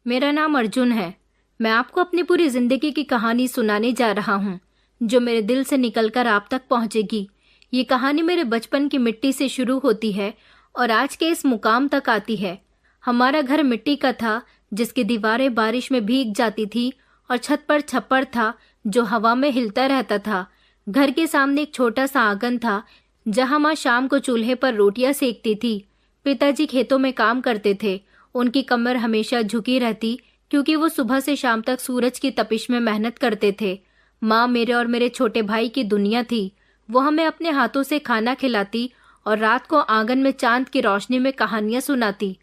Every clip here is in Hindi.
मेरा नाम अर्जुन है। मैं आपको अपनी पूरी जिंदगी की कहानी सुनाने जा रहा हूँ, जो मेरे दिल से निकलकर आप तक पहुँचेगी। ये कहानी मेरे बचपन की मिट्टी से शुरू होती है और आज के इस मुकाम तक आती है। हमारा घर मिट्टी का था, जिसकी दीवारें बारिश में भीग जाती थी और छत पर छप्पर था जो हवा में हिलता रहता था। घर के सामने एक छोटा सा आंगन था, जहाँ माँ शाम को चूल्हे पर रोटियां सेकती थी। पिताजी खेतों में काम करते थे। उनकी कमर हमेशा झुकी रहती, क्योंकि वो सुबह से शाम तक सूरज की तपिश में मेहनत करते थे। माँ मेरे और मेरे छोटे भाई की दुनिया थी। वो हमें अपने हाथों से खाना खिलाती और रात को आंगन में चांद की रोशनी में कहानियां सुनाती।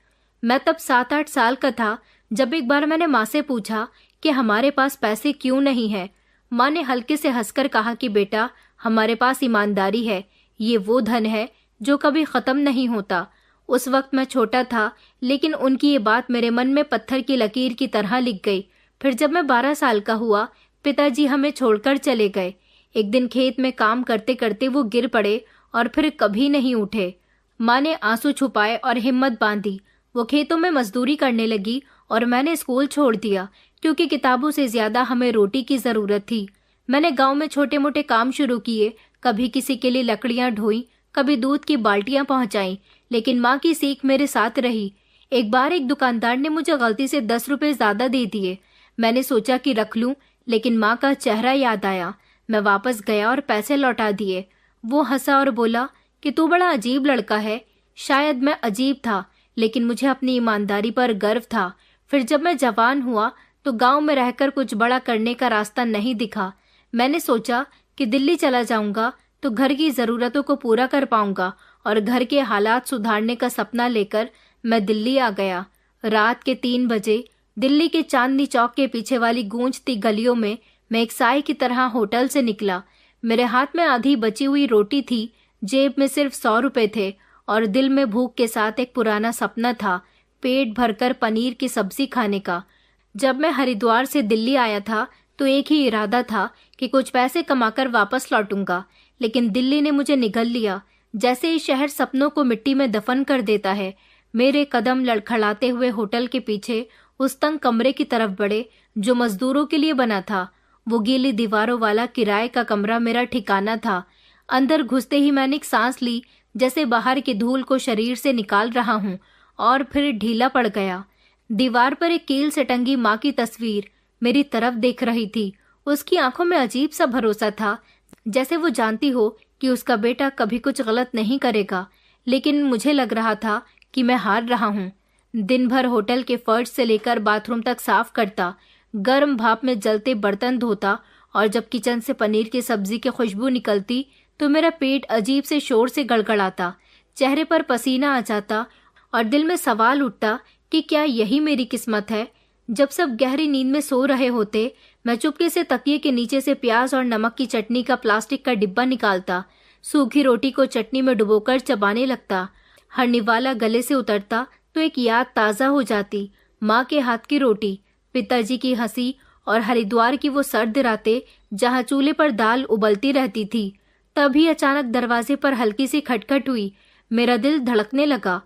मैं तब 7-8 साल का था जब एक बार मैंने माँ से पूछा कि हमारे पास पैसे क्यों नहीं है। माँ ने हल्के से हंसकर कहा कि बेटा, हमारे पास ईमानदारी है। ये वो धन है जो कभी खत्म नहीं होता। उस वक्त मैं छोटा था, लेकिन उनकी ये बात मेरे मन में पत्थर की लकीर की तरह लिख गई। फिर जब मैं 12 साल का हुआ, पिताजी हमें छोड़कर चले गए। एक दिन खेत में काम करते करते वो गिर पड़े और फिर कभी नहीं उठे। माँ ने आंसू छुपाए और हिम्मत बांधी। वो खेतों में मजदूरी करने लगी और मैंने स्कूल छोड़ दिया, क्योंकि किताबों से ज्यादा हमें रोटी की जरूरत थी। मैंने गांव में छोटे मोटे काम शुरू किए। कभी किसी के लिए लकड़ियां ढोई, कभी दूध की बाल्टियां पहुंचाई, लेकिन माँ की सीख मेरे साथ रही। एक बार एक दुकानदार ने मुझे गलती से 10 रुपए ज्यादा दे दिए। मैंने सोचा कि रख लूं, लेकिन माँ का चेहरा याद आया। मैं वापस गया और पैसे लौटा दिए। वो हंसा और बोला कि तू बड़ा अजीब लड़का है। शायद मैं अजीब था, लेकिन मुझे अपनी ईमानदारी पर गर्व था। फिर जब मैं जवान हुआ तो गांव में रहकर कुछ बड़ा करने का रास्ता नहीं दिखा। मैंने सोचा कि दिल्ली चला जाऊंगा तो घर की जरूरतों को पूरा कर पाऊंगा, और घर के हालात सुधारने का सपना लेकर मैं दिल्ली आ गया। रात के 3 बजे दिल्ली के चांदनी चौक के पीछे वाली गूंजती गलियों में मैं एक साए की तरह होटल से निकला। मेरे हाथ में आधी बची हुई रोटी थी, जेब में सिर्फ 100 रुपए थे और दिल में भूख के साथ एक पुराना सपना था, पेट भरकर पनीर की सब्जी खाने का। जब मैं हरिद्वार से दिल्ली आया था तो एक ही इरादा था कि कुछ पैसे कमाकर वापस लौटूंगा, लेकिन दिल्ली ने मुझे निगल लिया। जैसे ही शहर सपनों को मिट्टी में दफन कर देता है, मेरे कदम लड़खड़ाते हुए होटल के पीछे उस तंग कमरे की तरफ बढ़े जो मजदूरों के लिए बना था। वो गीली दीवारों वाला किराए का कमरा मेरा ठिकाना था। अंदर घुसते ही मैंने एक सांस ली, जैसे बाहर की धूल को शरीर से निकाल रहा हूँ, और फिर ढीला पड़ गया। दीवार पर एक कील से टंगी माँ की तस्वीर मेरी तरफ देख रही थी। उसकी आंखों में अजीब सा भरोसा था, जैसे वो जानती हो कि उसका बेटा कभी कुछ गलत नहीं करेगा। लेकिन मुझे लग रहा था कि मैं हार रहा हूँ। दिन भर होटल के फर्श से लेकर बाथरूम तक साफ करता, गर्म भाप में जलते बर्तन धोता, और जब किचन से पनीर की सब्जी की खुशबू निकलती तो मेरा पेट अजीब से शोर से गड़गड़ाता, चेहरे पर पसीना आ जाता और दिल में सवाल उठता कि क्या यही मेरी किस्मत है। जब सब गहरी नींद में सो रहे होते, मैं चुपके से तकिए के नीचे से प्याज और नमक की चटनी का प्लास्टिक का डिब्बा निकालता, सूखी रोटी को चटनी में डुबोकर चबाने लगता। हर निवाला गले से उतरता तो एक याद ताज़ा हो जाती, माँ के हाथ की रोटी, पिताजी की हंसी और हरिद्वार की वो सर्द रातें जहाँ चूल्हे पर दाल उबलती रहती थी। तभी अचानक दरवाजे पर हल्की सी खटखट हुई। मेरा दिल धड़कने लगा।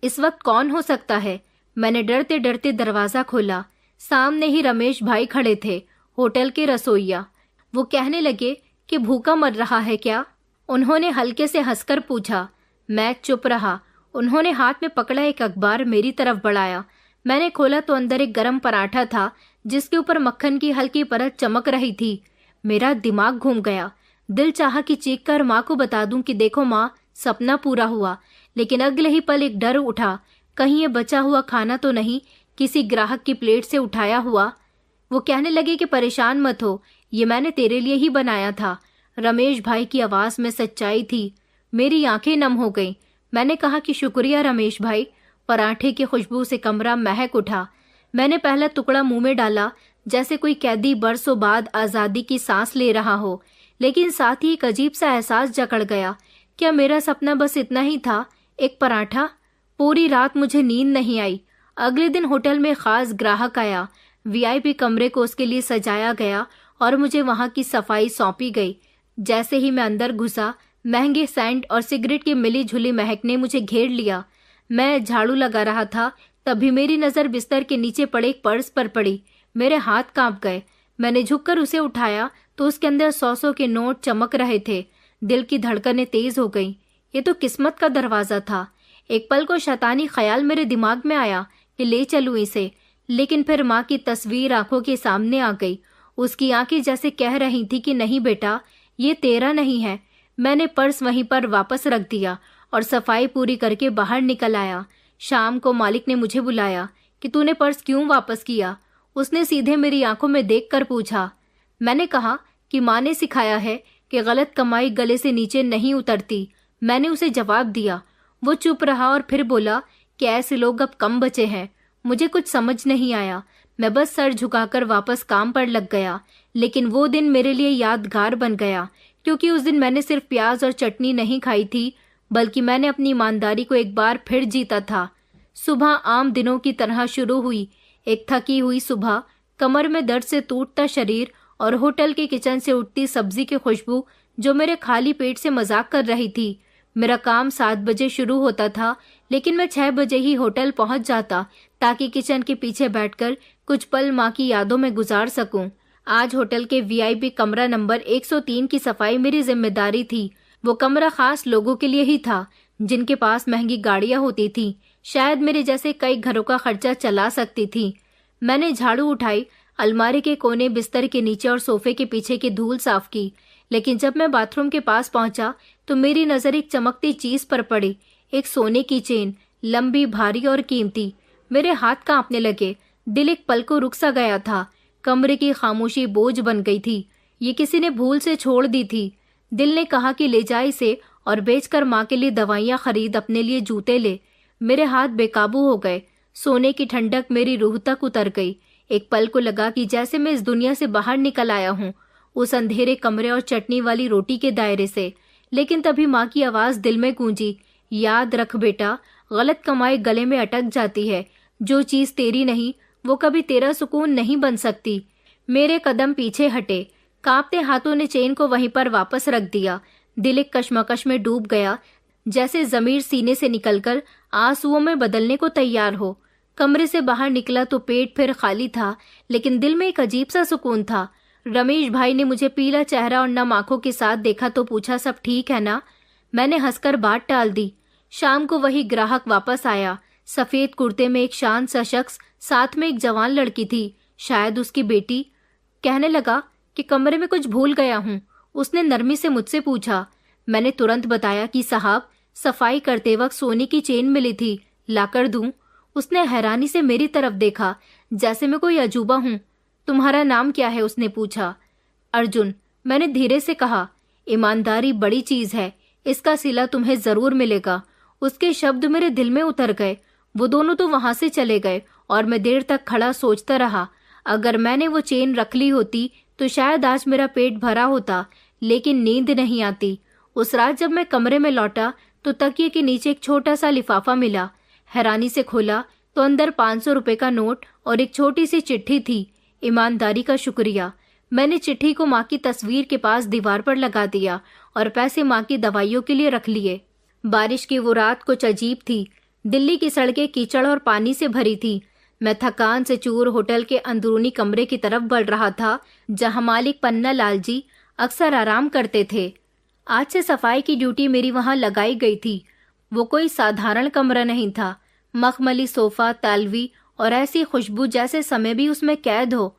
इस वक्त कौन हो सकता है? मैंने डरते डरते दरवाजा खोला। सामने ही रमेश भाई खड़े थे, होटल के रसोइया। वो कहने लगे कि भूखा मर रहा है क्या? उन्होंने हल्के से हंसकर पूछा। मैं चुप रहा। उन्होंने हाथ में पकड़ा एक अखबार मेरी तरफ बढ़ाया। मैंने खोला तो अंदर एक गरम पराठा था, जिसके ऊपर मक्खन की हल्की परत चमक रही थी। मेरा दिमाग घूम गया। दिल चाहा कि चीख कर माँ को बता दूं कि देखो माँ, सपना पूरा हुआ। लेकिन अगले ही पल एक डर उठा, कहीं ये बचा हुआ खाना तो नहीं किसी ग्राहक की प्लेट से उठाया हुआ। वो कहने लगे कि परेशान मत हो, ये मैंने तेरे लिए ही बनाया था। रमेश भाई की आवाज में सच्चाई थी। मेरी आंखें नम हो गईं। मैंने कहा कि शुक्रिया रमेश भाई। पराठे की खुशबू से कमरा महक उठा। मैंने पहला टुकड़ा मुंह में डाला, जैसे कोई कैदी बरसों बाद आजादी की सांस ले रहा हो, लेकिन साथ ही एक अजीब सा एहसास जकड़ गया। क्या मेरा सपना बस इतना ही था, एक पराठा? पूरी रात मुझे नींद नहीं आई। अगले दिन होटल में खास ग्राहक आया। वीआईपी कमरे को उसके लिए सजाया गया और मुझे वहां की सफाई सौंपी गई। जैसे ही मैं अंदर घुसा, महंगे सेंट और सिगरेट की मिली झुली महक ने मुझे घेर लिया। मैं झाड़ू लगा रहा था, तभी मेरी नज़र बिस्तर के नीचे पड़े एक पर्स पर पड़ी। मेरे हाथ कांप गए। मैंने झुककर उसे उठाया तो उसके अंदर 100 के नोट चमक रहे थे। दिल की धड़कनें तेज हो गईं। ये तो किस्मत का दरवाज़ा था। एक पल को शैतानी ख्याल मेरे दिमाग में आया कि ले चलूं इसे, लेकिन फिर माँ की तस्वीर आंखों के सामने आ गई। उसकी आंखें जैसे कह रही थी कि नहीं बेटा, ये तेरा नहीं है। मैंने पर्स वहीं पर वापस रख दिया और सफाई पूरी करके बाहर निकल आया। शाम को मालिक ने मुझे बुलाया कि तूने पर्स क्यों वापस किया। उसने सीधे मेरी आंखों में देखकर पूछा। मैंने कहा कि माँ ने सिखाया है कि गलत कमाई गले से नीचे नहीं उतरती। मैंने उसे जवाब दिया। वो चुप रहा और फिर बोला कि ऐसे लोग अब कम बचे हैं। मुझे कुछ समझ नहीं आया। मैं बस सर झुकाकर वापस काम पर लग गया। लेकिन वो दिन मेरे लिए यादगार बन गया, क्योंकि उस दिन मैंने सिर्फ प्याज और चटनी नहीं खाई थी, बल्कि मैंने अपनी ईमानदारी को एक बार फिर जीता था। सुबह आम दिनों की तरह शुरू हुई। एक थकी हुई सुबह, कमर में दर्द से टूटता शरीर और होटल के किचन से उठती सब्जी की खुशबू जो मेरे खाली पेट से मजाक कर रही थी। मेरा काम 7 बजे शुरू होता था, लेकिन मैं 6 बजे ही होटल पहुंच जाता ताकि किचन के पीछे बैठकर कुछ पल माँ की यादों में गुजार सकूं। आज होटल के वीआईपी कमरा नंबर 103 की सफाई मेरी जिम्मेदारी थी। वो कमरा खास लोगों के लिए ही था जिनके पास महंगी गाड़ियां होती थी, शायद मेरे जैसे कई घरों का खर्चा चला सकती थी। मैंने झाड़ू उठाई, अलमारी के कोने, बिस्तर के नीचे और सोफे के पीछे की धूल साफ की। लेकिन जब मैं बाथरूम के पास पहुंचा तो मेरी नजर एक चमकती चीज पर पड़ी। एक सोने की चेन, लंबी, भारी और कीमती। मेरे हाथ कांपने लगे। दिल एक पल को रुक सा गया था। कमरे की खामोशी बोझ बन गई थी। ये किसी ने भूल से छोड़ दी थी। दिल ने कहा कि ले जा इसे और बेचकर माँ के लिए दवाइयाँ खरीद, अपने लिए जूते ले। मेरे हाथ बेकाबू हो गए। सोने की ठंडक मेरी रूह तक उतर गई। एक पल को लगा कि जैसे मैं इस दुनिया से बाहर निकल आया हूँ, उस अंधेरे कमरे और चटनी वाली रोटी के दायरे से। लेकिन तभी माँ की आवाज दिल में गूंजी, याद रख बेटा, गलत कमाई गले में अटक जाती है। जो चीज तेरी नहीं वो कभी तेरा सुकून नहीं बन सकती। मेरे कदम पीछे हटे। कांपते हाथों ने चेन को वहीं पर वापस रख दिया। दिल एक कश्मकश में डूब गया, जैसे जमीर सीने से निकलकर आंसुओं में बदलने को तैयार हो। कमरे से बाहर निकला तो पेट फिर खाली था, लेकिन दिल में एक अजीब सा सुकून था। रमेश भाई ने मुझे पीला चेहरा और नम आंखों के साथ देखा तो पूछा, सब ठीक है ना? मैंने हंसकर बात टाल दी। शाम को वही ग्राहक वापस आया। सफेद कुर्ते में एक शांत सा शख्स, साथ में एक जवान लड़की थी, शायद उसकी बेटी। कहने लगा कि कमरे में कुछ भूल गया हूँ। उसने नरमी से मुझसे पूछा। मैंने तुरंत बताया कि साहब, सफाई करते वक्त सोने की चेन मिली थी, लाकर दूं? उसने हैरानी से मेरी तरफ देखा, जैसे मैं कोई अजूबा हूँ। तुम्हारा नाम क्या है? उसने पूछा। अर्जुन, मैंने धीरे से कहा। ईमानदारी बड़ी चीज है, इसका सिला तुम्हें जरूर मिलेगा। उसके शब्द मेरे दिल में उतर गए। वो दोनों तो वहां से चले गए और मैं देर तक खड़ा सोचता रहा। अगर मैंने वो चेन रख ली होती तो शायद आज मेरा पेट भरा होता, लेकिन नींद नहीं आती। उस रात जब मैं कमरे में लौटा तो तकिए के नीचे एक छोटा सा लिफाफा मिला। हैरानी से खोला तो अंदर 500 रुपए का नोट और एक छोटी सी चिट्ठी थी। ईमानदारी का शुक्रिया। मैंने चिट्ठी को माँ की तस्वीर के पास दीवार पर लगा दिया और पैसे माँ की दवाइयों के लिए रख लिए। बारिश की वो रात कुछ अजीब थी। दिल्ली की सड़कें कीचड़ और पानी से भरी थी। मैं थकान से चूर होटल के अंदरूनी कमरे की तरफ बढ़ रहा था, जहां मालिक पन्ना लाल जी अक्सर आराम करते थे। आज से सफाई की ड्यूटी मेरी वहां लगाई गई थी। वो कोई साधारण कमरा नहीं था। मखमली सोफा, तालवी और ऐसी खुशबू जैसे समय भी उसमें कैद हो।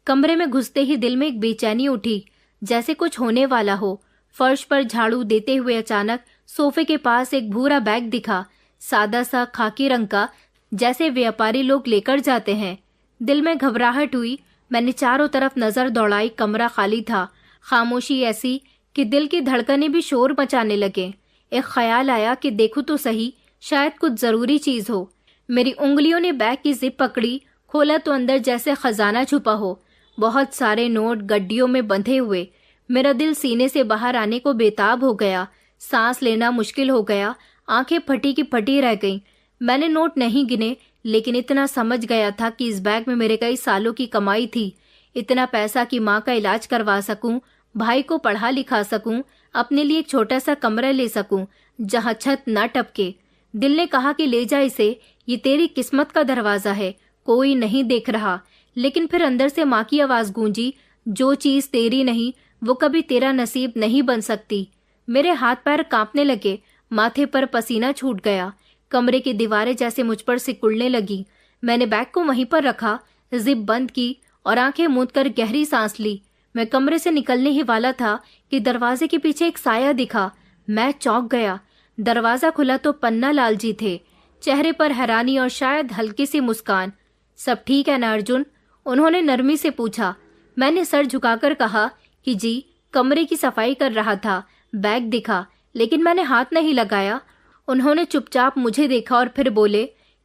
कमरे में घुसते ही दिल में एक बेचैनी उठी, जैसे कुछ होने वाला हो। फर्श पर झाड़ू देते हुए अचानक सोफे के पास एक भूरा बैग दिखा, सादा सा खाकी रंग का, जैसे व्यापारी लोग लेकर जाते हैं। दिल में घबराहट हुई। मैंने चारों तरफ नजर दौड़ाई। कमरा खाली था। खामोशी ऐसी कि दिल की धड़कनें भी शोर मचाने लगे। एक ख्याल आया कि देखूं तो सही, शायद कुछ जरूरी चीज हो। मेरी उंगलियों ने बैग की जिप पकड़ी। खोला तो अंदर जैसे खजाना छुपा हो। बहुत सारे नोट गड्डियों में बंधे हुए। मेरा दिल सीने से बाहर आने को बेताब हो गया। सांस लेना मुश्किल हो गया। आंखें फटी की फटी रह गईं। मैंने नोट नहीं गिने, लेकिन इतना समझ गया था कि इस बैग में मेरे कई सालों की कमाई थी। इतना पैसा कि माँ का इलाज करवा सकूं, भाई को पढ़ा लिखा सकूं, अपने लिए एक छोटा सा कमरा ले सकूं जहां छत न टपके। दिल ने कहा कि ले जा इसे, ये तेरी किस्मत का दरवाजा है, कोई नहीं देख रहा। लेकिन फिर अंदर से माँ की आवाज गूंजी, जो चीज तेरी नहीं वो कभी तेरा नसीब नहीं बन सकती। मेरे हाथ पैर कांपने लगे, माथे पर पसीना छूट गया, कमरे की दीवारें जैसे मुझ पर सिकुड़ने लगी। मैंने बैग को वहीं पर रखा, जिप बंद की और आंखें मूंदकर गहरी सांस ली। मैं कमरे से निकलने ही वाला था कि दरवाजे के पीछे एक साया दिखा। मैं चौंक गया। दरवाजा खुला तो पन्ना लाल जी थे, चेहरे पर हैरानी और शायद हल्की सी मुस्कान। सब ठीक है ना अर्जुन? उन्होंने नरमी से पूछा। मैंने सर झुकाकर कहा कि जी, कमरे की सफाई कर रहा था, बैग दिखा लेकिन मैंने हाथ नहीं लगाया। उन्होंने चुपचाप मुझे देखा और फिर बोले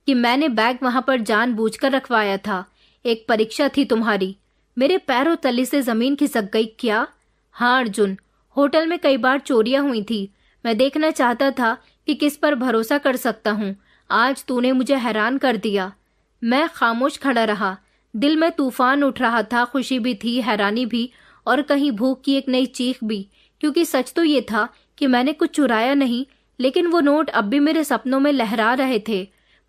कि मैंने बैग वहां पर जानबूझकर रखवाया था, एक परीक्षा थी तुम्हारी। मेरे पैरों तले से जमीन खिसक गई। क्या? हाँ अर्जुन, होटल में कई बार चोरियां हुई थी। मैं देखना चाहता था कि किस पर भरोसा कर सकता हूँ। आज तूने मुझे हैरान कर दिया। मैं खामोश खड़ा रहा। दिल में तूफान उठ रहा था, खुशी भी थी, हैरानी भी, और कहीं भूख की एक नई चीख भी। क्योंकि सच तो ये था कि मैंने कुछ चुराया नहीं, लेकिन वो नोट अब भी मेरे सपनों में लहरा रहे थे।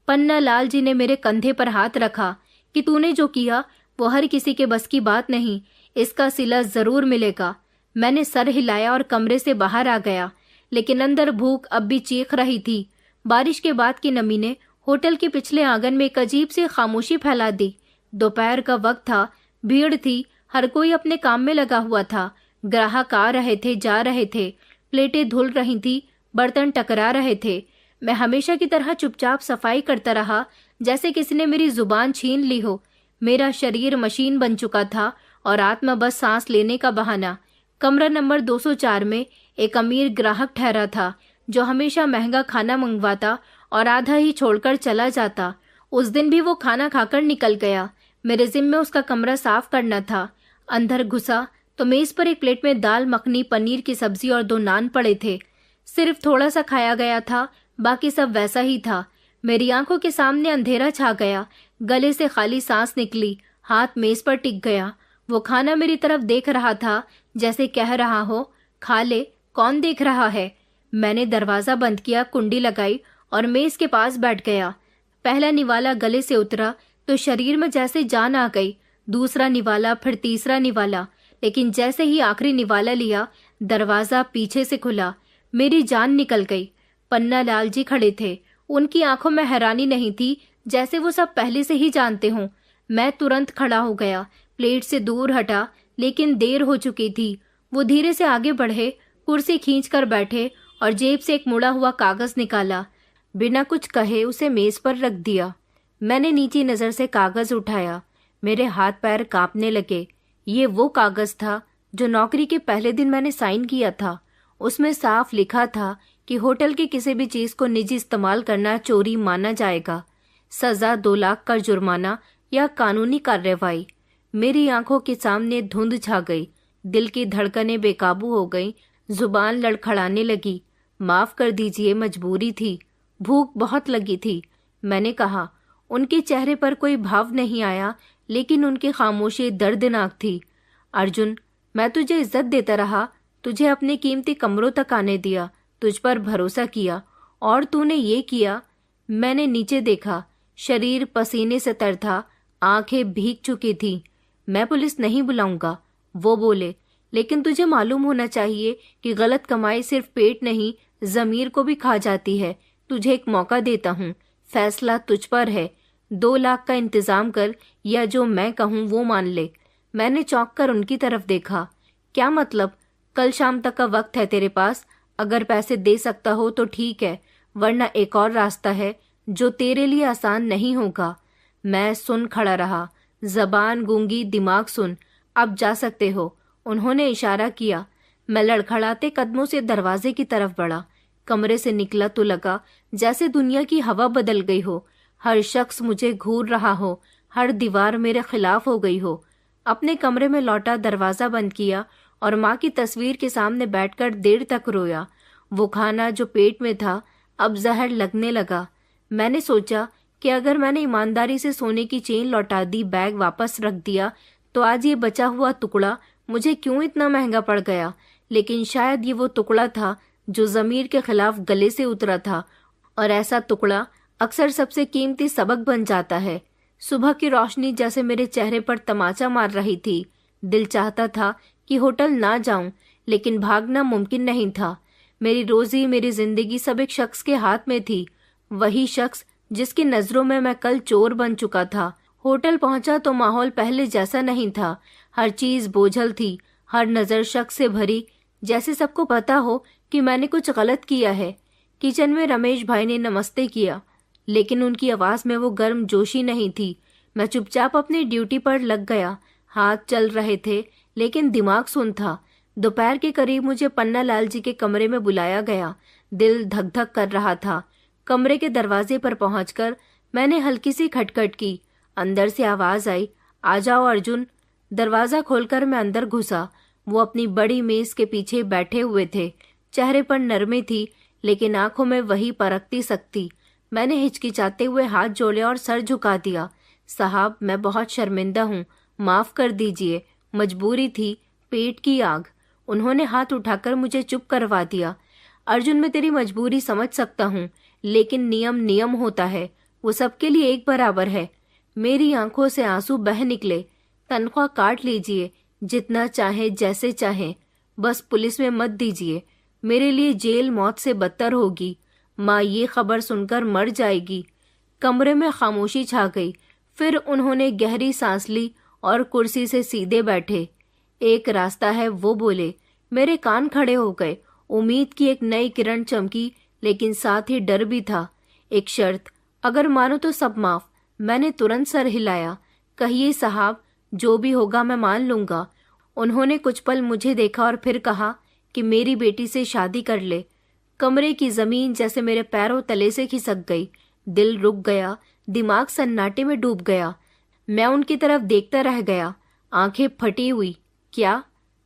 पन्ना लाल जी ने मेरे कंधे पर हाथ रखा कि तूने जो किया वो हर किसी के बस की बात नहीं, इसका सिला जरूर मिलेगा। मैंने सर हिलाया और कमरे से बाहर आ गया, लेकिन अंदर भूख अब भी चीख रही थी। बारिश के बाद की नमी ने होटल के पिछले आंगन में एक अजीब सी खामोशी फैला दी। दोपहर का वक्त था, भीड़ थी, हर कोई अपने काम में लगा हुआ था। ग्राहक आ रहे थे, जा रहे थे, प्लेटें धुल रही थी, बर्तन टकरा रहे थे। मैं हमेशा की तरह चुपचाप सफाई करता रहा, जैसे किसी ने मेरी जुबान छीन ली हो। मेरा शरीर मशीन बन चुका था और आत्मा बस सांस लेने का बहाना। कमरा नंबर 204 में एक अमीर ग्राहक ठहरा था, जो हमेशा महंगा खाना मंगवाता और आधा ही छोड़कर चला जाता। उस दिन भी वो खाना खाकर निकल गया। मेरे जिम्मे उसका कमरा साफ करना था। अंदर घुसा तो मेज पर एक प्लेट में दाल मखनी, पनीर की सब्जी और 2 नान पड़े थे। सिर्फ थोड़ा सा खाया गया था, बाकी सब वैसा ही था। मेरी आंखों के सामने अंधेरा छा गया, गले से खाली सांस निकली, हाथ मेज पर टिक गया। वो खाना मेरी तरफ देख रहा था, जैसे कह रहा हो, खा ले, कौन देख रहा है। मैंने दरवाजा बंद किया, कुंडी लगाई और मेज के पास बैठ गया। पहला निवाला गले से उतरा तो शरीर में जैसे जान आ गई। दूसरा निवाला, फिर तीसरा निवाला, लेकिन जैसे ही आखिरी निवाला लिया, दरवाजा पीछे से खुला। मेरी जान निकल गई। पन्ना लाल जी खड़े थे। उनकी आंखों में हैरानी नहीं थी, जैसे वो सब पहले से ही जानते हों। मैं तुरंत खड़ा हो गया, प्लेट से दूर हटा, लेकिन देर हो चुकी थी। वो धीरे से आगे बढ़े, कुर्सी खींचकर बैठे और जेब से एक मुड़ा हुआ कागज निकाला। बिना कुछ कहे उसे मेज पर रख दिया। मैंने नीची नजर से कागज उठाया। मेरे हाथ पैर कांपने लगे। ये वो कागज था जो नौकरी के पहले दिन मैंने साइन किया था। उसमें साफ लिखा था कि होटल की किसी भी चीज को निजी इस्तेमाल करना चोरी माना जाएगा। सजा 2 लाख का जुर्माना या कानूनी कार्रवाई। मेरी आंखों के सामने धुंध छा गई, दिल की धड़कनें बेकाबू हो गईं, जुबान लड़खड़ाने लगी। माफ कर दीजिए, मजबूरी थी, भूख बहुत लगी थी, मैंने कहा। उनके चेहरे पर कोई भाव नहीं आया, लेकिन उनकी खामोशी दर्दनाक थी। अर्जुन, मैं तुझे इज्जत देता रहा, तुझे अपने कीमती कमरों तक आने दिया, तुझ पर भरोसा किया, और तूने ये किया। मैंने नीचे देखा, शरीर पसीने से तर था, आंखें भीग चुकी थी। मैं पुलिस नहीं बुलाऊंगा, वो बोले, लेकिन तुझे मालूम होना चाहिए कि गलत कमाई सिर्फ पेट नहीं, जमीर को भी खा जाती है। तुझे एक मौका देता हूँ, फैसला तुझ पर है। 2 लाख का इंतजाम कर, या जो मैं कहूँ वो मान ले। मैंने चौंक कर उनकी तरफ देखा। क्या मतलब? कल शाम तक का वक्त है तेरे पास। अगर पैसे दे सकता हो तो ठीक है, वरना एक और रास्ता है जो तेरे लिए आसान नहीं होगा। मैं सुन खड़ा रहा, जबान गूंगी, दिमाग सुन। अब जा सकते हो, उन्होंने इशारा किया। मैं लड़खड़ाते कदमों से दरवाजे की तरफ बढ़ा। कमरे से निकला तो लगा जैसे दुनिया की हवा बदल गई हो। हर शख्स मुझे घूर रहा हो, हर दीवार मेरे खिलाफ हो गई हो। अपने कमरे में लौटा, दरवाजा बंद किया और माँ की तस्वीर के सामने बैठकर देर तक रोया। वो खाना जो पेट में था अब जहर लगने लगा। मैंने सोचा कि अगर मैंने ईमानदारी से सोने की चेन लौटा दी, बैग वापस रख दिया, तो आज ये बचा हुआ टुकड़ा मुझे क्यों इतना महंगा पड़ गया। लेकिन शायद ये वो टुकड़ा था जो जमीर के खिलाफ गले से उतरा था, और ऐसा टुकड़ा अक्सर सबसे कीमती सबक बन जाता है। सुबह की रोशनी जैसे मेरे चेहरे पर तमाचा मार रही थी। दिल चाहता था कि होटल ना जाऊं, लेकिन भागना मुमकिन नहीं था। मेरी रोजी, मेरी जिंदगी सब एक शख्स के हाथ में थी, वही शख्स जिसकी नजरों में मैं कल चोर बन चुका था। होटल पहुंचा तो माहौल पहले जैसा नहीं था। हर चीज बोझल थी, हर नजर शक से भरी, जैसे सबको पता हो कि मैंने कुछ गलत किया है। किचन में रमेश भाई ने नमस्ते किया, लेकिन उनकी आवाज में वो गर्म जोशी नहीं थी। मैं चुपचाप अपनी ड्यूटी पर लग गया। हाथ चल रहे थे, लेकिन दिमाग सुन था। दोपहर के करीब मुझे पन्ना लाल जी के कमरे में बुलाया गया। दिल धक धक कर रहा था। कमरे के दरवाजे पर पहुंचकर मैंने हल्की सी खटखट की। अंदर से आवाज आई, आ जाओ अर्जुन। दरवाजा खोलकर मैं अंदर घुसा। वो अपनी बड़ी मेज के पीछे बैठे हुए थे। चेहरे पर नरमी थी, लेकिन आंखों में वही परखती सकती। मैंने हिचकिचाते हुए हाथ जोड़े और सर झुका दिया। साहब, मैं बहुत शर्मिंदा हूँ, माफ कर दीजिए, मजबूरी थी, पेट की आग। उन्होंने हाथ उठाकर मुझे चुप करवा दिया। अर्जुन, मैं तेरी मजबूरी समझ सकता हूँ, लेकिन नियम नियम होता है, वो सबके लिए एक बराबर है। मेरी आंखों से आंसू बह निकले। तनख्वाह काट लीजिए, जितना चाहे, जैसे चाहे, बस पुलिस में मत दीजिए। मेरे लिए जेल मौत से बदतर होगी। माँ ये खबर सुनकर मर जाएगी। कमरे में खामोशी छा गई। फिर उन्होंने गहरी सांस ली और कुर्सी से सीधे बैठे। एक रास्ता है, वो बोले। मेरे कान खड़े हो गए। उम्मीद की एक नई किरण चमकी, लेकिन साथ ही डर भी था। एक शर्त, अगर मानो तो सब माफ। मैंने तुरंत सर हिलाया। कहिए साहब, जो भी होगा मैं मान लूंगा। उन्होंने कुछ पल मुझे देखा और फिर कहा कि मेरी बेटी से शादी कर ले। कमरे की जमीन जैसे मेरे पैरों तले से खिसक गई। दिल रुक गया, दिमाग सन्नाटे में डूब गया। मैं उनकी तरफ देखता रह गया, आंखें फटी हुई। क्या?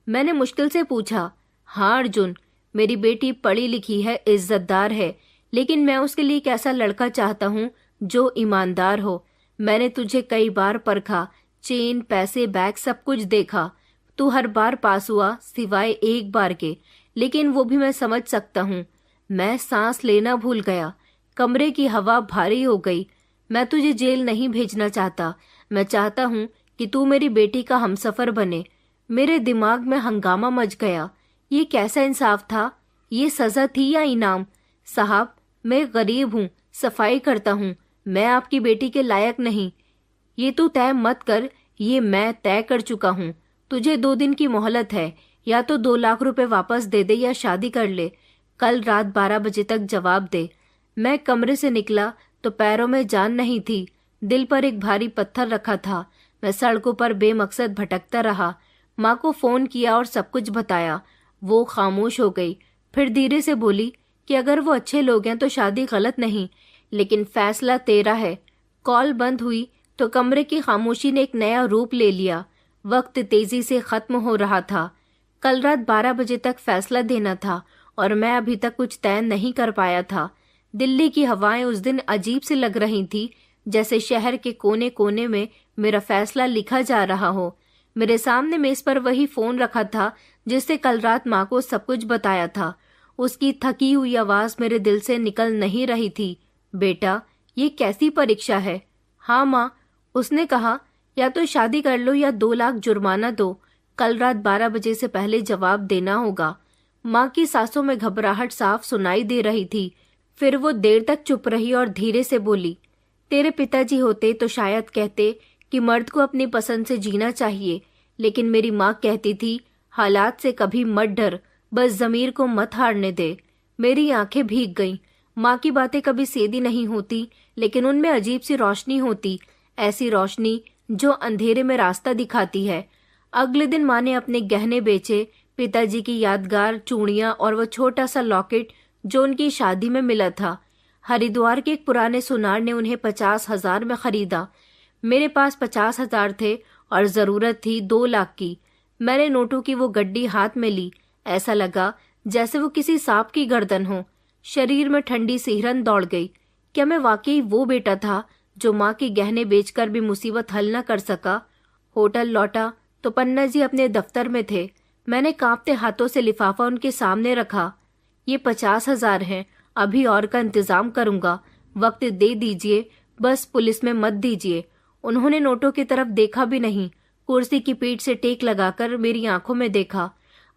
मैंने मुश्किल से पूछा। हाँ अर्जुन, मेरी बेटी पढ़ी लिखी है, इज्जतदार है, लेकिन मैं उसके लिए एक ऐसा लड़का चाहता हूँ जो ईमानदार हो। मैंने तुझे कई बार परखा, चेन, पैसे, बैग सब कुछ देखा। तू हर बार पास हुआ सिवाय एक बार के, लेकिन वो भी मैं समझ सकता हूँ। मैं सांस लेना भूल गया। कमरे की हवा भारी हो गई। मैं तुझे जेल नहीं भेजना चाहता। मैं चाहता हूँ कि तू मेरी बेटी का हमसफर बने। मेरे दिमाग में हंगामा मच गया। ये कैसा इंसाफ था? ये सजा थी या इनाम? साहब, मैं गरीब हूँ, सफाई करता हूँ, मैं आपकी बेटी के लायक नहीं। ये तू तय मत कर, ये मैं तय कर चुका हूँ। तुझे 2 दिन की मोहलत है, या तो 2 लाख रुपए वापस दे दे या शादी कर ले। कल रात 12 बजे तक जवाब दे। मैं कमरे से निकला तो पैरों में जान नहीं थी। दिल पर एक भारी पत्थर रखा था। मैं सड़कों पर बेमकसद भटकता रहा। माँ को फोन किया और सब कुछ बताया। वो खामोश हो गई। फिर धीरे से बोली कि अगर वो अच्छे लोग हैं तो शादी गलत नहीं, लेकिन फैसला तेरा है। कॉल बंद हुई तो कमरे की खामोशी ने एक नया रूप ले लिया। वक्त तेजी से खत्म हो रहा था। कल रात 12 बजे तक फैसला देना था और मैं अभी तक कुछ तय नहीं कर पाया था। दिल्ली की हवाएं उस दिन अजीब सी लग रही थी, जैसे शहर के कोने कोने में मेरा फैसला लिखा जा रहा हो। मेरे सामने मेज पर वही फोन रखा था जिससे कल रात माँ को सब कुछ बताया था। उसकी थकी हुई आवाज मेरे दिल से निकल नहीं रही थी। बेटा, ये कैसी परीक्षा है? हाँ माँ, उसने कहा, या तो शादी कर लो या 2 लाख जुर्माना दो। कल रात 12 बजे से पहले जवाब देना होगा। माँ की सांसों में घबराहट साफ सुनाई दे रही थी। फिर वो देर तक चुप रही और धीरे से बोली, तेरे पिताजी होते तो शायद कहते कि मर्द को अपनी पसंद से जीना चाहिए, लेकिन मेरी माँ कहती थी, हालात से कभी मत डर, बस जमीर को मत हारने दे। मेरी आंखें भीग गईं। माँ की बातें कभी सीधी नहीं होती, लेकिन उनमें अजीब सी रोशनी होती, ऐसी रोशनी जो अंधेरे में रास्ता दिखाती है। अगले दिन माँ ने अपने गहने बेचे, पिताजी की यादगार चूड़ियां और वो छोटा सा लॉकेट जो उनकी शादी में मिला था। हरिद्वार के एक पुराने सुनार ने उन्हें 50,000 में खरीदा। मेरे पास 50,000 थे और जरूरत थी 2 लाख की। मैंने नोटों की वो गड्डी हाथ में ली। ऐसा लगा जैसे वो किसी सांप की गर्दन हो। शरीर में ठंडी सिहरन दौड़ गई। क्या मैं वाकई वो बेटा था जो माँ के गहने बेचकर भी मुसीबत हल न कर सका? होटल लौटा तो पन्ना जी अपने दफ्तर में थे। मैंने कांपते हाथों से लिफाफा उनके सामने रखा। ये 50,000 हैं, अभी और का इंतजाम करूंगा। वक्त दे दीजिए, बस पुलिस में मत दीजिए। उन्होंने नोटों की तरफ देखा भी नहीं, कुर्सी की पीठ से टेक लगाकर मेरी आंखों में देखा।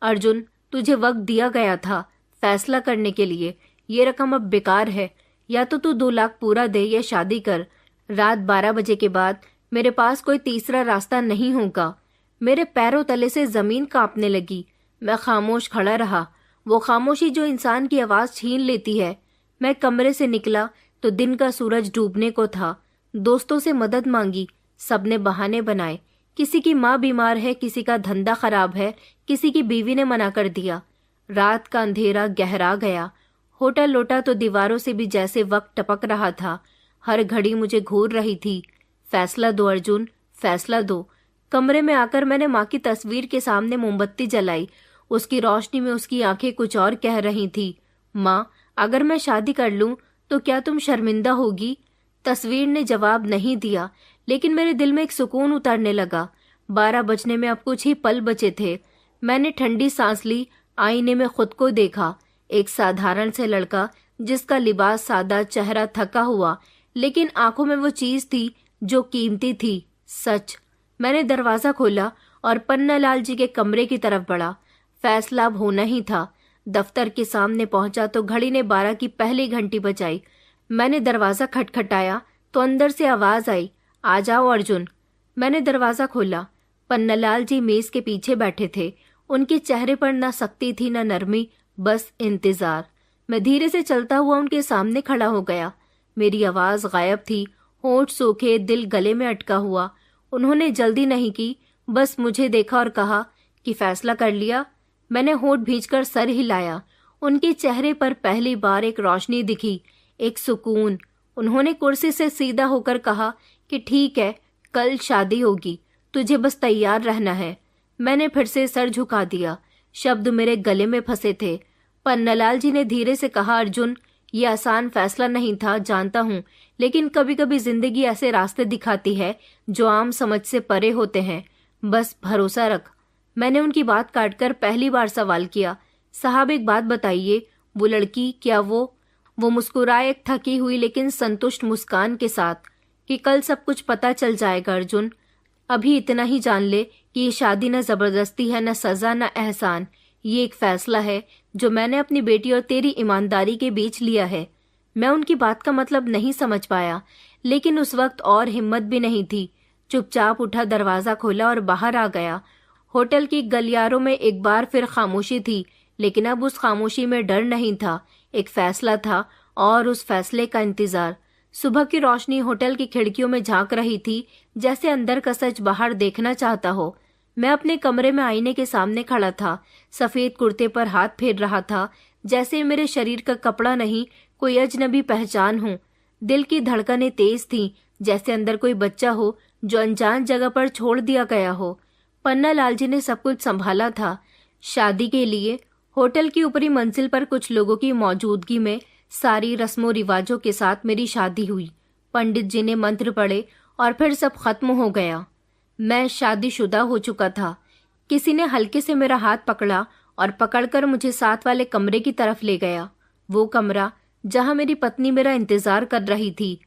अर्जुन, तुझे वक्त दिया गया था फैसला करने के लिए। ये रकम अब बेकार है, या तो तू 2 लाख पूरा दे या शादी कर। रात 12 बजे के बाद मेरे पास कोई तीसरा रास्ता नहीं होगा। मेरे पैरों तले से जमीन कांपने लगी। मैं खामोश खड़ा रहा, वो खामोशी जो इंसान की आवाज छीन लेती है। मैं कमरे से निकला तो दिन का सूरज डूबने को था। दोस्तों से मदद मांगी, सबने बहाने बनाए। किसी की माँ बीमार है, किसी का धंधा खराब है, किसी की बीवी ने मना कर दिया। रात का अंधेरा गहरा गया। होटल लौटा तो दीवारों से भी जैसे वक्त टपक रहा था। हर घड़ी मुझे घूर रही थी, फैसला दो अर्जुन, फैसला दो। कमरे में आकर मैंने माँ की तस्वीर के सामने मोमबत्ती जलाई। उसकी रोशनी में उसकी आंखें कुछ और कह रही थी। माँ, अगर मैं शादी कर लूं तो क्या तुम शर्मिंदा होगी? तस्वीर ने जवाब नहीं दिया, लेकिन मेरे दिल में एक सुकून उतरने लगा। 12 बजने में अब कुछ ही पल बचे थे। मैंने ठंडी सांस ली, आईने में खुद को देखा। एक साधारण से लड़का जिसका लिबास सादा, चेहरा थका हुआ, लेकिन आंखों में वो चीज थी जो कीमती थी, सच। मैंने दरवाजा खोला और पन्नालाल जी के कमरे की तरफ बढ़ा। फैसला अब होना ही था। दफ्तर के सामने पहुंचा तो घड़ी ने 12 की पहली घंटी बजाई। मैंने दरवाजा खटखटाया तो अंदर से आवाज आई, आ जाओ अर्जुन। मैंने दरवाजा खोला। पन्नालाल जी मेज के पीछे बैठे थे। उनके चेहरे पर न सख्ती थी न नरमी, बस इंतजार। मैं धीरे से चलता हुआ उनके सामने खड़ा हो गया। मेरी आवाज गायब थी, होंठ सूखे, दिल गले में अटका हुआ। उन्होंने जल्दी नहीं की, बस मुझे देखा और कहा कि फैसला कर लिया। मैंने होंठ भींचकर सर हिलाया। उनके चेहरे पर पहली बार एक रोशनी दिखी, एक सुकून। उन्होंने कुर्सी से सीधा होकर कहा कि ठीक है, कल शादी होगी, तुझे बस तैयार रहना है। मैंने फिर से सर झुका दिया। शब्द मेरे गले में फंसे थे। पन्नालाल जी ने धीरे से कहा, अर्जुन, ये आसान फैसला नहीं था, जानता हूँ, लेकिन कभी कभी जिंदगी ऐसे रास्ते दिखाती है जो आम समझ से परे होते हैं। बस भरोसा रख। मैंने उनकी बात काटकर पहली बार सवाल किया, साहब एक बात बताइए, वो लड़की, क्या वो मुस्कुराए, एक थकी हुई लेकिन संतुष्ट मुस्कान के साथ, कि कल सब कुछ पता चल जाएगा अर्जुन। अभी इतना ही जान ले कि ये शादी न जबरदस्ती है, न सजा, न एहसान। ये एक फैसला है जो मैंने अपनी बेटी और तेरी ईमानदारी के बीच लिया है। मैं उनकी बात का मतलब नहीं समझ पाया, लेकिन उस वक्त और हिम्मत भी नहीं थी। चुपचाप उठा, दरवाजा खोला और बाहर आ गया। होटल की गलियारों में एक बार फिर खामोशी थी, लेकिन अब उस खामोशी में डर नहीं था, एक फैसला था और उस फैसले का इंतजार। सुबह की रोशनी होटल की खिड़कियों में झांक रही थी, जैसे अंदर का सच बाहर देखना चाहता हो। मैं अपने कमरे में आईने के सामने खड़ा था, सफेद कुर्ते पर हाथ फेर रहा था, जैसे मेरे शरीर का कपड़ा नहीं, कोई अजनबी पहचान हो। दिल की धड़कनें तेज थीं, जैसे अंदर कोई बच्चा हो जो अनजान जगह पर छोड़ दिया गया हो। पन्नालाल जी ने सब कुछ संभाला था। शादी के लिए होटल की ऊपरी मंजिल पर कुछ लोगों की मौजूदगी में सारी रस्मों रिवाजों के साथ मेरी शादी हुई। पंडित जी ने मंत्र पढ़े और फिर सब खत्म हो गया। मैं शादीशुदा हो चुका था। किसी ने हल्के से मेरा हाथ पकड़ा और पकड़कर मुझे साथ वाले कमरे की तरफ ले गया। वो कमरा जहां मेरी पत्नी मेरा इंतजार कर रही थी।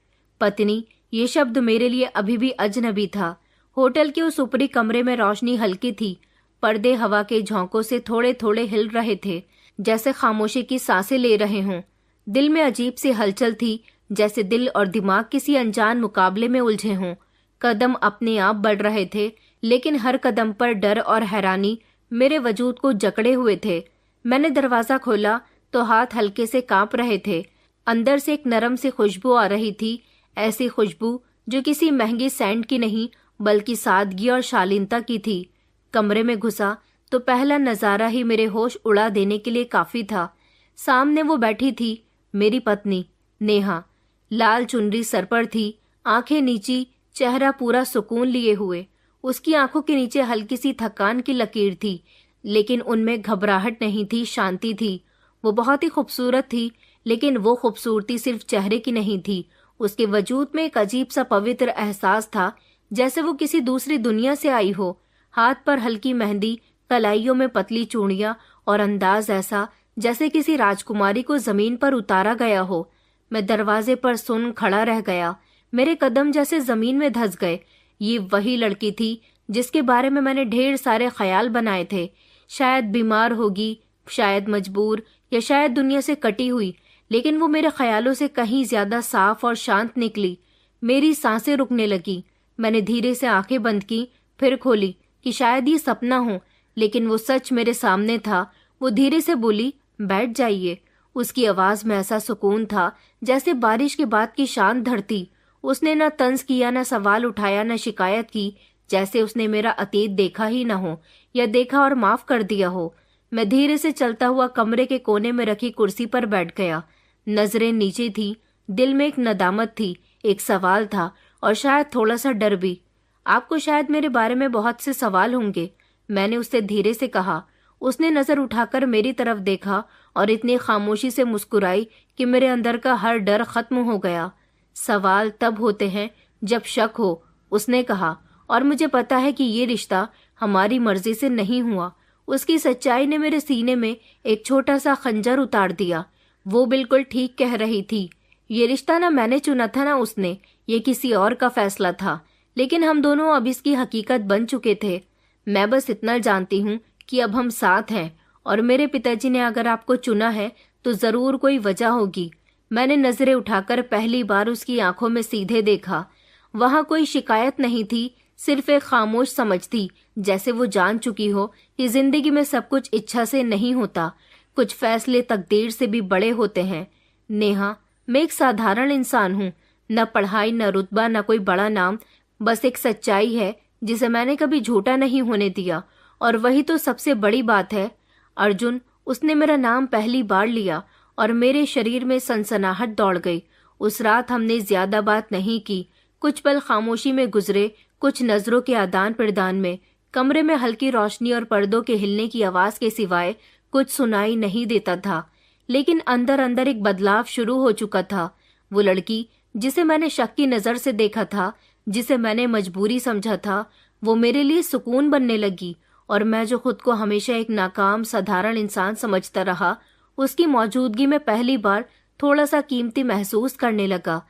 पत्नी, ये शब्द मेरे लिए अभी भी अजनबी था। होटल के उस ऊपरी कमरे में रोशनी हल्की थी, पर्दे हवा के झोंकों से थोड़े थोड़े हिल रहे थे, जैसे खामोशी की सांसें ले रहे हों। दिल में अजीब सी हलचल थी, जैसे दिल और दिमाग किसी अनजान मुकाबले में उलझे हों। कदम अपने आप बढ़ रहे थे, लेकिन हर कदम पर डर और हैरानी मेरे वजूद को जकड़े हुए थे। मैंने दरवाजा खोला तो हाथ हल्के से कांप रहे थे। अंदर से एक नरम सी खुशबू आ रही थी, ऐसी खुशबू जो किसी महंगी सेंट की नहीं, बल्कि सादगी और शालीनता की थी। कमरे में घुसा तो पहला नजारा ही मेरे होश उड़ा देने के लिए काफी था। सामने वो बैठी थी, मेरी पत्नी नेहा। लाल चुनरी सर पर थी, आंखें नीची, चेहरा पूरा सुकून लिए हुए। उसकी आंखों के नीचे हल्की सी थकान की लकीर थी, लेकिन उनमें घबराहट नहीं थी, शांति थी। वो बहुत ही खूबसूरत थी, लेकिन वो खूबसूरती सिर्फ चेहरे की नहीं थी। उसके वजूद में एक अजीब सा पवित्र एहसास था, जैसे वो किसी दूसरी दुनिया से आई हो। हाथ पर हल्की मेहंदी, कलाइयों में पतली चूड़ियां और अंदाज ऐसा जैसे किसी राजकुमारी को जमीन पर उतारा गया हो। मैं दरवाजे पर सुन खड़ा रह गया। मेरे कदम जैसे जमीन में धंस गए। ये वही लड़की थी जिसके बारे में मैंने ढेर सारे ख्याल बनाए थे। शायद बीमार होगी, शायद मजबूर, या शायद दुनिया से कटी हुई, लेकिन वो मेरे ख्यालों से कहीं ज्यादा साफ और शांत निकली। मेरी सांसें रुकने लगी। मैंने धीरे से आंखें बंद की, फिर खोली कि शायद ये सपना हो, लेकिन वो सच मेरे सामने था। वो धीरे से बोली, बैठ जाइए। उसकी आवाज में ऐसा सुकून था जैसे बारिश के बाद की शांत धरती। उसने न तंज किया, न सवाल उठाया, न शिकायत की, जैसे उसने मेरा अतीत देखा ही न हो, या देखा और माफ कर दिया हो। मैं धीरे से चलता हुआ कमरे के कोने में रखी कुर्सी पर बैठ गया। नजरें नीचे थी। दिल में एक नदामत थी, एक सवाल था, और शायद थोड़ा सा डर भी। आपको शायद मेरे बारे में बहुत से सवाल होंगे, मैंने उससे धीरे से कहा। उसने नजर उठाकर मेरी तरफ देखा और इतनी खामोशी से मुस्कुराई कि मेरे अंदर का हर डर खत्म हो गया। सवाल तब होते हैं जब शक हो, उसने कहा, और मुझे पता है कि ये रिश्ता हमारी मर्जी से नहीं हुआ। उसकी सच्चाई ने मेरे सीने में एक छोटा सा खंजर उतार दिया। वो बिल्कुल ठीक कह रही थी। ये रिश्ता ना मैंने चुना था ना उसने, ये किसी और का फैसला था, लेकिन हम दोनों अब इसकी हकीकत बन चुके थे। मैं बस इतना जानती हूँ कि अब हम साथ हैं, और मेरे पिताजी ने अगर आपको चुना है तो जरूर कोई वजह होगी। मैंने नजरें उठाकर पहली बार उसकी आंखों में सीधे देखा। वहां कोई शिकायत नहीं थी, सिर्फ एक खामोश समझ थी, जैसे वो जान चुकी हो कि जिंदगी में सब कुछ इच्छा से नहीं होता, कुछ फैसले तकदीर से भी बड़े होते हैं। नेहा, मैं एक साधारण इंसान हूँ, न पढ़ाई, न रुतबा, न कोई बड़ा नाम, बस एक सच्चाई है जिसे मैंने कभी झूठा नहीं होने दिया, और वही तो सबसे बड़ी बात है। अर्जुन, उसने मेरा नाम पहली बार लिया और मेरे शरीर में सनसनाहट दौड़ गई। उस रात हमने ज्यादा बात नहीं की। कुछ पल खामोशी में गुजरे, कुछ नजरों के आदान प्रदान में। कमरे में हल्की रोशनी और पर्दों के हिलने की आवाज के सिवाय कुछ सुनाई नहीं देता था, लेकिन अंदर अंदर एक बदलाव शुरू हो चुका था। वो लड़की जिसे मैंने शक की नजर से देखा था, जिसे मैंने मजबूरी समझा था, वो मेरे लिए सुकून बनने लगी, और मैं जो खुद को हमेशा एक नाकाम साधारण इंसान समझता रहा, उसकी मौजूदगी में पहली बार थोड़ा सा कीमती महसूस करने लगा।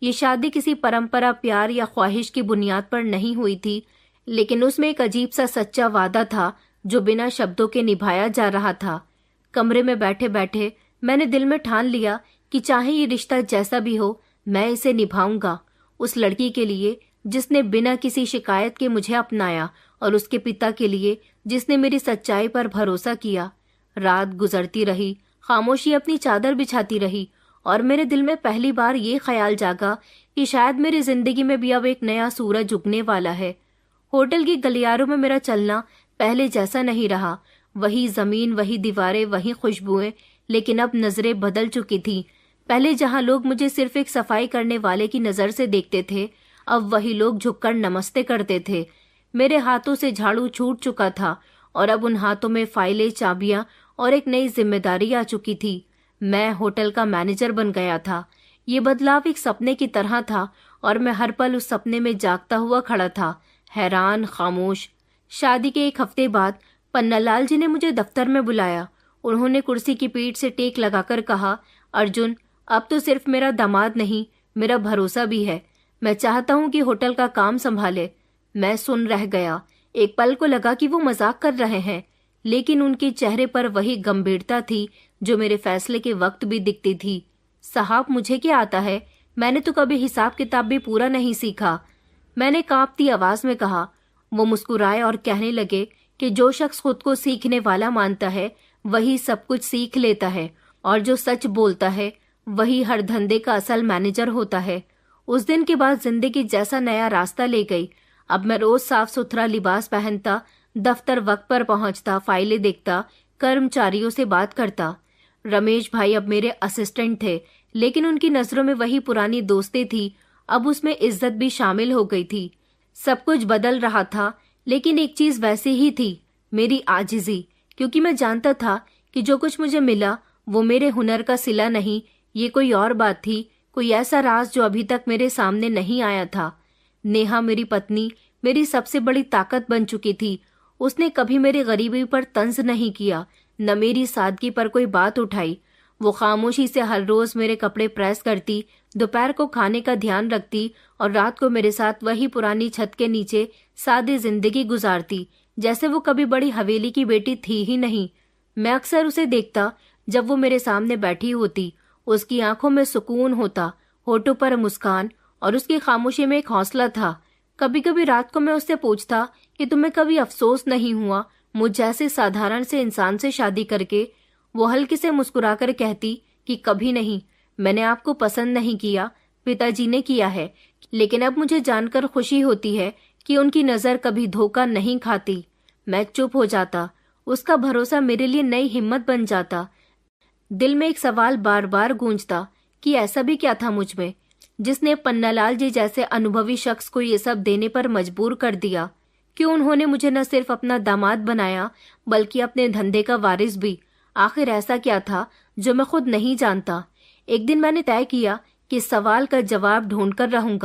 ये शादी किसी परंपरा, प्यार या ख्वाहिश की बुनियाद पर नहीं हुई थी, लेकिन उसमें एक अजीब सा सच्चा वादा था जो बिना शब्दों के निभाया जा रहा था। कमरे में बैठे बैठे मैंने दिल में ठान लिया कि चाहे ये रिश्ता जैसा भी हो, मैं इसे निभाऊंगा। उस लड़की के लिए जिसने बिना किसी शिकायत के मुझे अपनाया, और उसके पिता के लिए जिसने मेरी सच्चाई पर भरोसा किया। रात गुजरती रही, खामोशी अपनी चादर बिछाती रही, और मेरे दिल में पहली बार ये ख्याल जागा कि शायद मेरी जिंदगी में भी अब एक नया सूरज उगने वाला है। होटल की गलियारों में मेरा चलना पहले जैसा नहीं रहा। वही जमीन, वही दीवारें, वही खुशबुएं, लेकिन अब नजरें बदल चुकी थी। पहले जहां लोग मुझे सिर्फ एक सफाई करने वाले की नजर से देखते थे, अब वही लोग झुककर नमस्ते करते थे। मेरे हाथों से झाड़ू छूट चुका था, और अब उन हाथों में फाइलें, चाबियां और एक नई जिम्मेदारी आ चुकी थी। मैं होटल का मैनेजर बन गया था। ये बदलाव एक सपने की तरह था, और मैं हर पल उस सपने में जागता हुआ खड़ा था, हैरान, खामोश। शादी के एक हफ्ते बाद पन्नालाल जी ने मुझे दफ्तर में बुलाया। उन्होंने कुर्सी की पीठ से टेक लगाकर कहा, अर्जुन, अब तो सिर्फ मेरा दामाद नहीं, मेरा भरोसा भी है। मैं चाहता हूँ कि होटल का काम संभाले। मैं सुन रह गया। एक पल को लगा कि वो मजाक कर रहे हैं, लेकिन उनके चेहरे पर वही गंभीरता थी जो मेरे फैसले के वक्त भी दिखती थी। साहब, मुझे क्या आता है, मैंने तो कभी हिसाब किताब भी पूरा नहीं सीखा, मैंने कांपती आवाज में कहा। वो मुस्कुराए और कहने लगे कि जो शख्स खुद को सीखने वाला मानता है वही सब कुछ सीख लेता है, और जो सच बोलता है वही हर धंधे का असल मैनेजर होता है। उस दिन के बाद जिंदगी जैसा नया रास्ता ले गई। अब मैं रोज साफ सुथरा लिबास पहनता, दफ्तर वक्त पर पहुंचता, फाइलें देखता, कर्मचारियों से बात करता। रमेश भाई अब मेरे असिस्टेंट थे, लेकिन उनकी नजरों में वही पुरानी दोस्ती थी, अब उसमें इज्जत भी शामिल हो गई थी। सब कुछ बदल रहा था, लेकिन एक चीज वैसी ही थी, मेरी आजिजी, क्योंकि मैं जानता था कि जो कुछ मुझे मिला वो मेरे हुनर का सिला नहीं, ये कोई और बात थी, कोई ऐसा राज जो अभी तक मेरे सामने नहीं आया था। नेहा मेरी पत्नी, मेरी सबसे बड़ी ताकत बन चुकी थी। उसने कभी मेरी गरीबी पर तंज नहीं किया, न मेरी सादगी पर कोई बात उठाई। वो खामोशी से हर रोज मेरे कपड़े प्रेस करती, दोपहर को खाने का ध्यान रखती और रात को मेरे साथ वही पुरानी छत के नीचे सादी जिंदगी गुजारती, जैसे वो कभी बड़ी हवेली की बेटी थी ही नहीं। मैं अक्सर उसे देखता जब वो मेरे सामने बैठी होती। उसकी आंखों में सुकून होता, होठों पर मुस्कान, और उसकी खामोशी में एक हौसला था। कभी कभी रात को मैं उससे पूछता कि तुम्हें कभी अफसोस नहीं हुआ मुझ जैसे साधारण से इंसान से शादी करके? वो हल्के से मुस्कुराकर कहती कि कभी नहीं, मैंने आपको पसंद नहीं किया, पिताजी ने किया है। लेकिन अब मुझे जानकर खुशी होती है कि उनकी नजर कभी धोखा नहीं खाती। मैं चुप हो जाता। उसका भरोसा मेरे लिए नई हिम्मत बन जाता। दिल में एक सवाल बार बार गूंजता कि ऐसा भी क्या था मुझ में जिसने पन्नालाल जी जैसे अनुभवी शख्स को ये सब देने पर मजबूर कर दिया। क्यों उन्होंने मुझे न सिर्फ अपना दामाद बनाया बल्कि अपने धंधे का वारिस भी? आखिर ऐसा क्या था जो मैं खुद नहीं जानता? एक दिन मैंने तय किया कि इस सवाल का जवाब ढूंढकर रहूंगा।